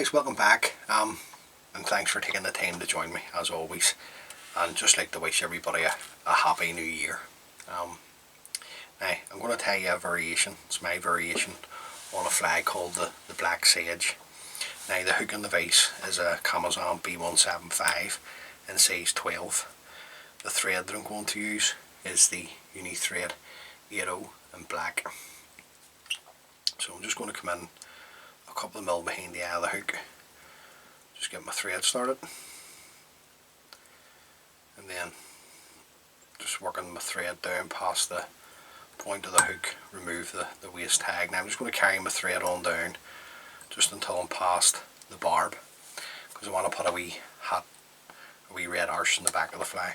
guys, welcome back, and thanks for taking the time to join me as always, and just like to wish everybody a happy new year. Now I'm going to tell you a variation. It's my variation on a flag called the black Sedge. Now the hook and the vise is a Kamasan B175 in size 12. The thread that I'm going to use is the uni thread 80 in black. So I'm just going to come in a couple of mil behind the eye of the hook, just get my thread started, and then just working my thread down past the point of the hook, remove the waist tag. Now I'm just going to carry my thread on down just until I'm past the barb, because I want to put a wee red arch in the back of the fly.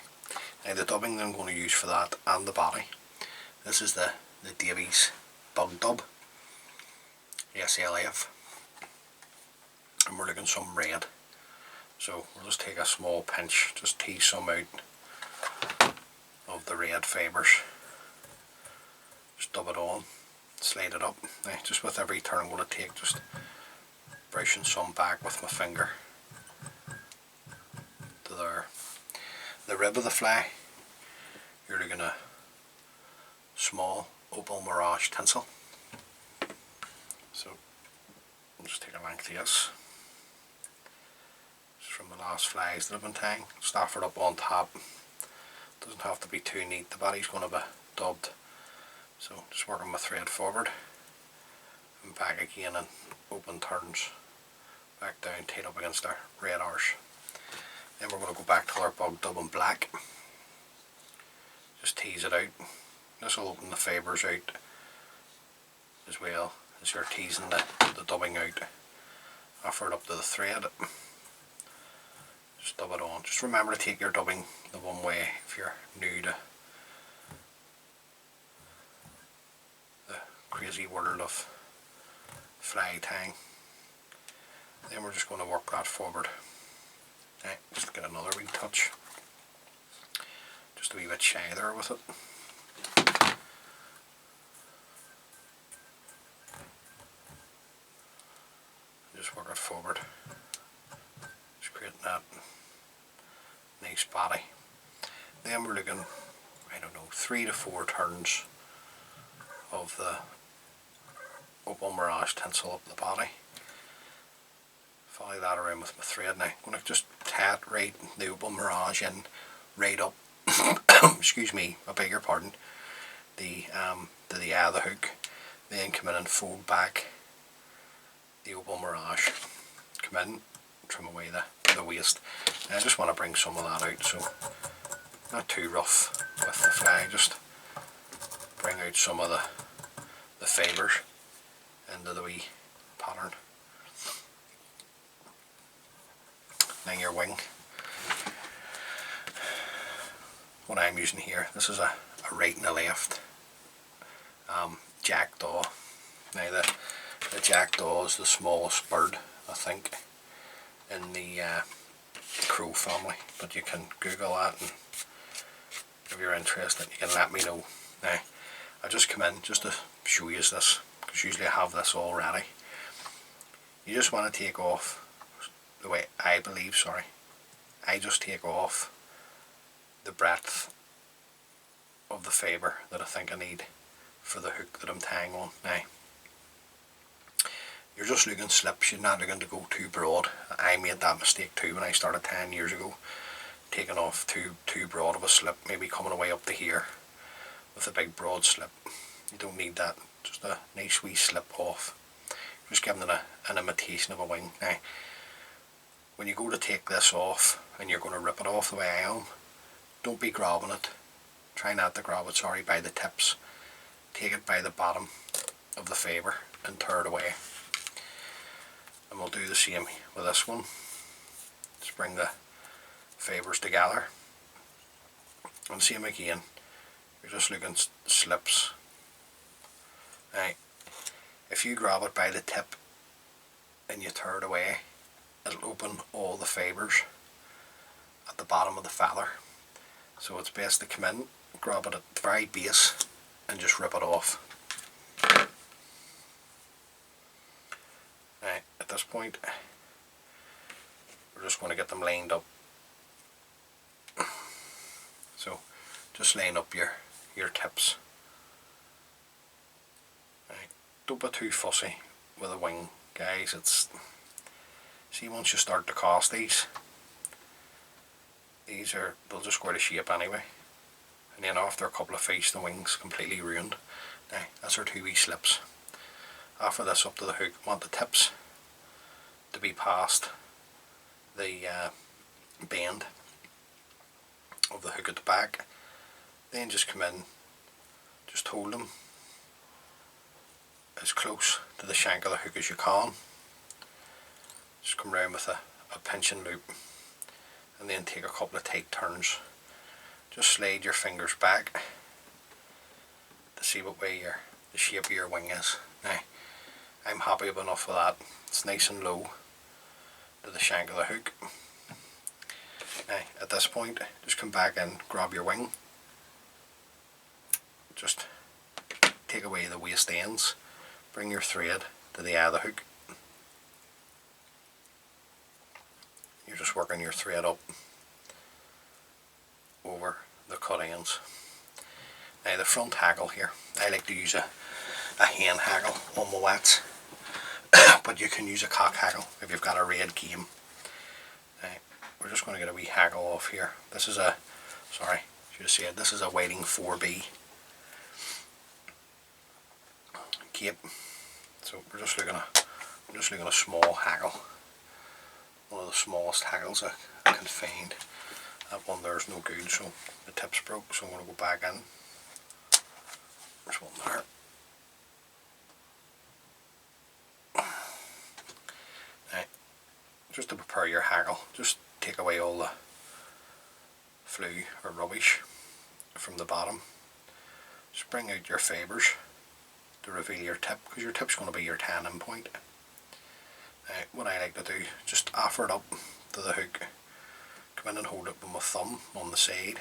Now the dubbing that I'm going to use for that and the body, this is the Davies bug dub SLF, and we're looking some red, so we'll just take a small pinch, just tease some out of the red fibres, just dub it on, slide it up. Now just with every turn I'm going to take, just brushing some back with my finger to there. The rib of the fly, you're looking at small Opal mirage tinsel, so I'll just take a length of this. From the last flies that I've been tying, staff it up on top. Doesn't have to be too neat, the body's going to be dubbed, so just working my thread forward and back again in open turns, back down, tied up against our red arch. Then we're going to go back to our bug dub in black, just tease it out. This will open the fibres out as well as you're teasing the dubbing out. Offer it up to the thread, just dub it on. Just remember to take your dubbing the one way if you're new to the crazy world of fly tying. Then we're just going to work that forward. Right, just get another wee touch, just a wee bit shy there with it. Just work it forward, just creating that nice body. Then we're looking, I don't know, 3 to 4 turns of the Opal mirage tinsel up the body. Follow that around with my thread. Now I'm going to just tie it right, the Opal mirage in right up excuse me, I beg your pardon, to the eye of the hook. Then come in and fold back the Opal mirage, come in, trim away the waist. And I just want to bring some of that out, so not too rough with the fly, just bring out some of the fibres into the wee pattern. Now your wing, what I'm using here, this is a right and a left jackdaw. Now the jackdaw is the smallest bird, I think, in the crow family, but you can Google that, and if you're interested you can let me know. Now I just come in just to show you this, because usually I have this all ready. You just want to take off, the way I believe, sorry, I just take off the breadth of the fibre that I think I need for the hook that I'm tying on. Now you're just looking slips, you're not looking to go too broad. I made that mistake too when I started 10 years ago, taking off too broad of a slip, maybe coming away up to here with a big broad slip. You don't need that, just a nice wee slip off, just giving it an imitation of a wing. Now when you go to take this off and you're going to rip it off the way I am, don't be grabbing it, try not to grab it, sorry, by the tips. Take it by the bottom of the fibre and tear it away. And we'll do the same with this one. Just bring the fibres together, and same again, you're just looking slips. Now if you grab it by the tip and you tear it away, it'll open all the fibres at the bottom of the feather, so it's best to come in, grab it at the very base and just rip it off. Now at this point we're just going to get them lined up. So just line up your tips. Right. Don't be too fussy with a wing, guys. It's, see, once you start to cast these they'll just go out of shape anyway, and then after a couple of feet the wing's completely ruined. Now that's our 2 wee slips. After this, up to the hook, want the tips to be past the bend of the hook at the back. Then just come in, just hold them as close to the shank of the hook as you can. Just come round with a pinching loop, and then take a couple of tight turns. Just slide your fingers back to see what way the shape of your wing is. Now I'm happy enough with that. It's nice and low to the shank of the hook. Now at this point, just come back in, grab your wing, just take away the waste ends, bring your thread to the eye of the hook. You're just working your thread up over the cut ends. Now the front hackle here, I like to use a hen hackle on my watts, but you can use a cock hackle if you've got a red game. Now we're just going to get a wee hackle off here. This is a, sorry, should have said, this is a Whiting 4B cape. So we're just looking at a small hackle, one of the smallest hackles I can find. That one there's no good, so the tip's broke, so I'm going to go back in. There's one there. Now, just to prepare your hackle, just take away all the flue or rubbish from the bottom. Just bring out your fibres to reveal your tip, because your tip's going to be your tanning point. Now, what I like to do, just offer it up to the hook, come in and hold it with my thumb on the side,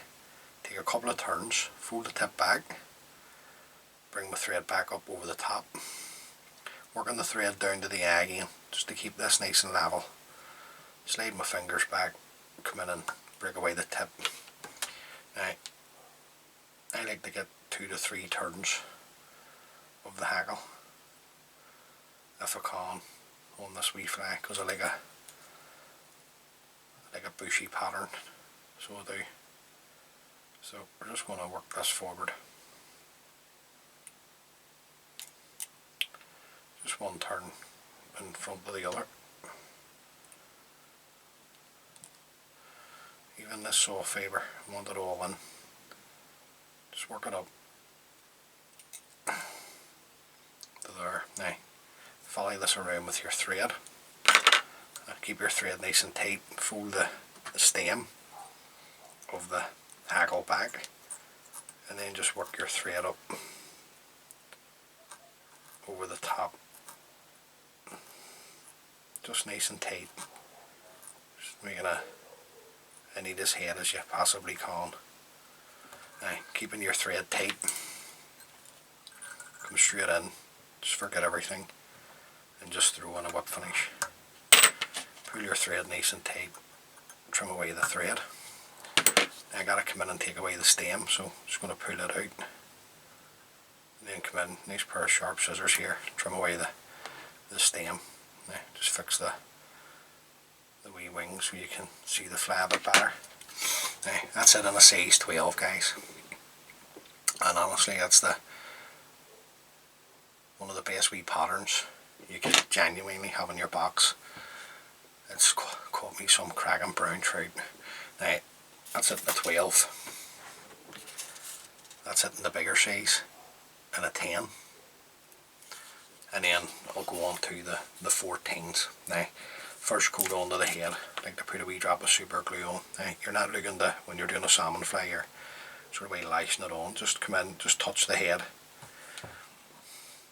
take a couple of turns, fold the tip back, bring my thread back up over the top, working the thread down to the eye again, just to keep this nice and level. Slide my fingers back, come in and break away the tip. Now, I like to get 2 to 3 turns of the hackle, if I can, on this wee fly, because I like a bushy pattern, so I do. So we're just going to work this forward. Just one turn in front of the other. Even this saw fibre, I want it all in. Just work it up to there. Now follow this around with your thread. Keep your thread nice and tight. Fold the stem of the hackle back, and then just work your thread up over the top, just nice and tight, just making a neat as head as you possibly can. Now, keeping your thread tight, come straight in, just forget everything and just throw in a whip finish. Pull your thread nice and tight, trim away the thread. Now I gotta come in and take away the stem, so I'm just going to pull it out, and then come in, nice pair of sharp scissors here, trim away the stem. Now just fix the wee wings so you can see the fly a bit better. Now that's it in a size 12, guys, and honestly that's one of the best wee patterns you can genuinely have in your box. It's caught me some cracking brown trout. Now that's it in a 12, that's it in the bigger size, and a 10, and then I'll go on to the 14s. Now first coat onto the head, I like to put a wee drop of super glue on. Now you're not looking to, when you're doing a salmon fly, you're sort of lashing it on. Just come in, just touch the head,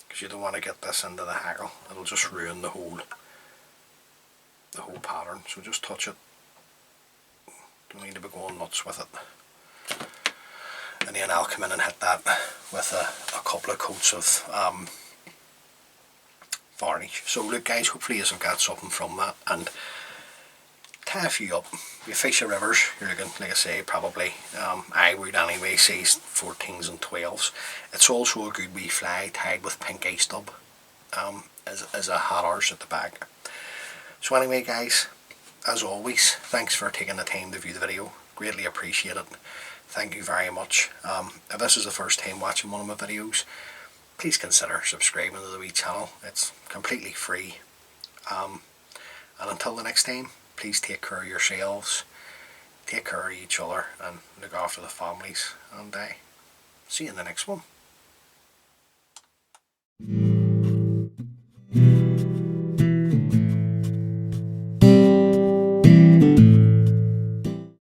because you don't want to get this into the hackle, it'll just ruin the whole pattern. So just touch it, don't need to be going nuts with it. And then I'll come in and hit that with a couple of coats of varnish. So look guys, hopefully you've got something from that, and tie a few up. If you fish the rivers, you're looking, like I say, probably, I would anyway, say 14s and 12s. It's also a good wee fly tied with pink ice stub, as a hot arse at the back. So anyway guys, as always, thanks for taking the time to view the video. Greatly appreciate it. Thank you very much. If this is the first time watching one of my videos, please consider subscribing to the wee channel. It's completely free. And until the next time, please take care of yourselves, take care of each other, and look after the families. And see you in the next one.